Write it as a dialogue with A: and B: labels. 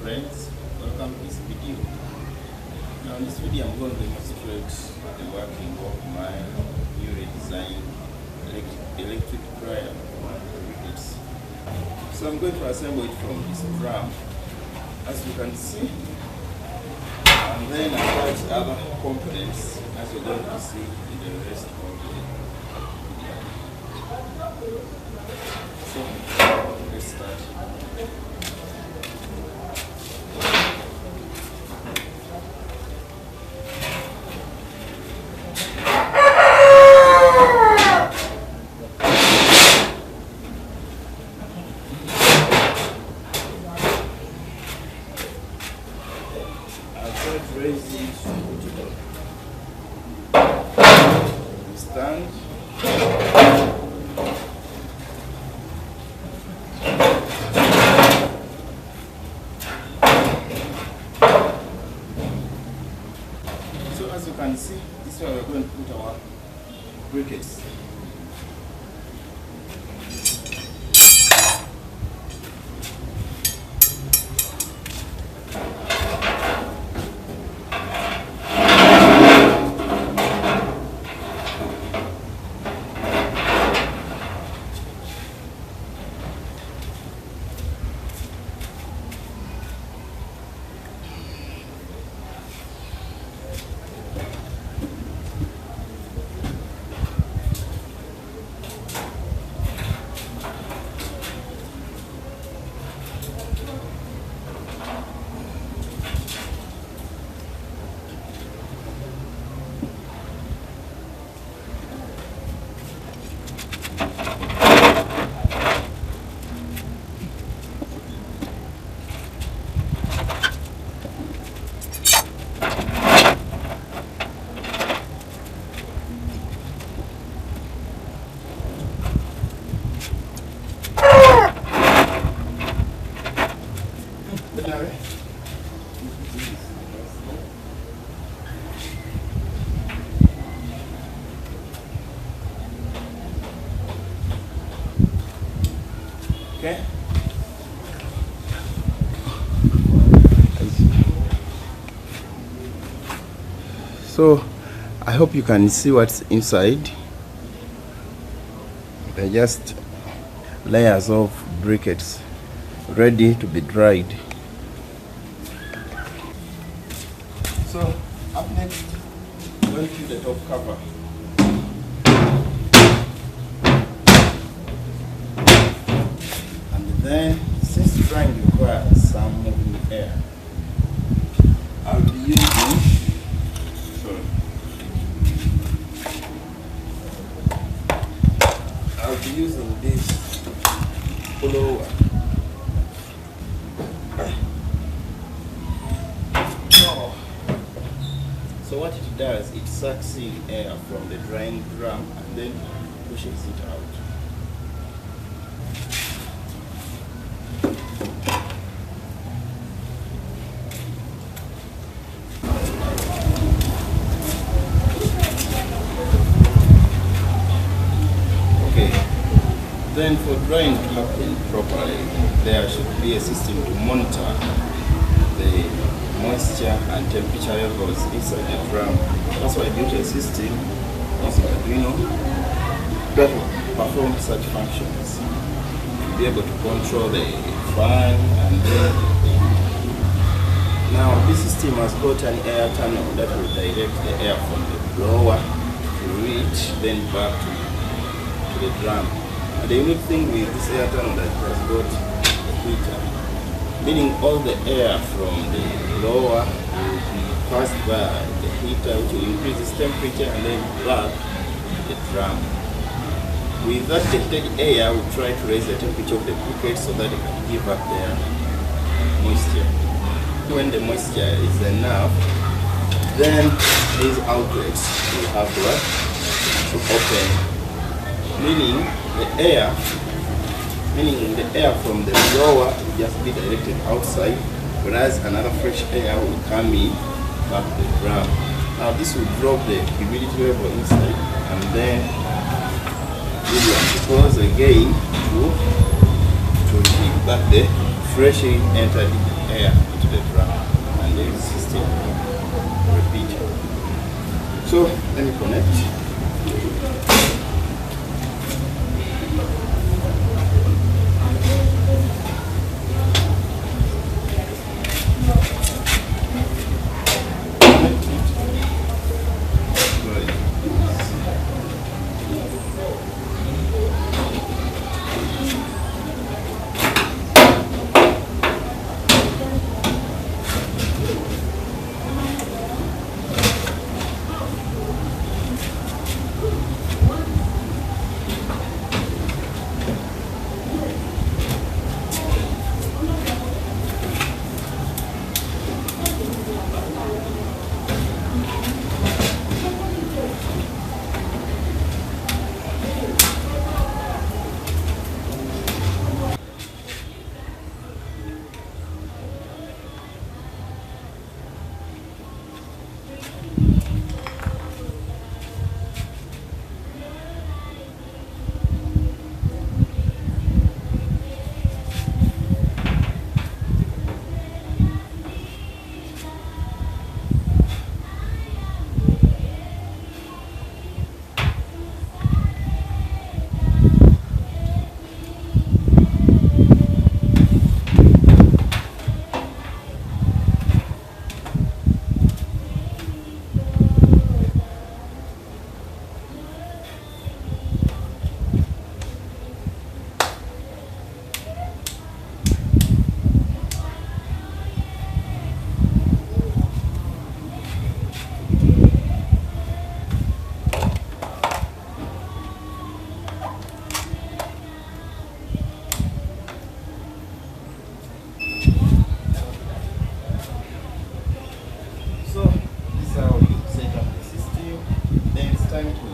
A: friends, welcome to this video. Now in this video I'm going to demonstrate the working of my newly designed electric dryer briquettes. So I'm going to assemble it from this drum, as you can see, and then attach other components as you're going to see in the rest of the video. So let's start. Raise it to the stand. So as you can see, this is where we're going to put our briquettes. Okay. So I hope you can see what's inside. They're just layers of briquettes ready to be dried. So up next, I'm going to put the top cover. Then, since drying requires some moving air, I'll be using this blower. So what it does, it sucks in air from the drying drum and then pushes it out. Then for drying to happen properly, there should be a system to monitor the moisture and temperature levels inside the drum. That's why I built a system using Arduino that will perform such functions. To be able to control the fan and then now this system has got an air tunnel that will direct the air from the blower to reach then back to the drum. The unique thing with this air tunnel that it has got a heater, meaning all the air from the blower will be passed by the heater, which will increase its temperature and then back to the drum. With that heated air, we try to raise the temperature of the briquette so that it can give up their moisture. When the moisture is enough, then these outlets will have to open, meaning the air from the blower will just be directed outside, whereas another fresh air will come in back to the drum. Now this will drop the humidity level inside and then we will close again to keep back the freshly entered air. to the drum, and the system repeat. So let me connect. Time to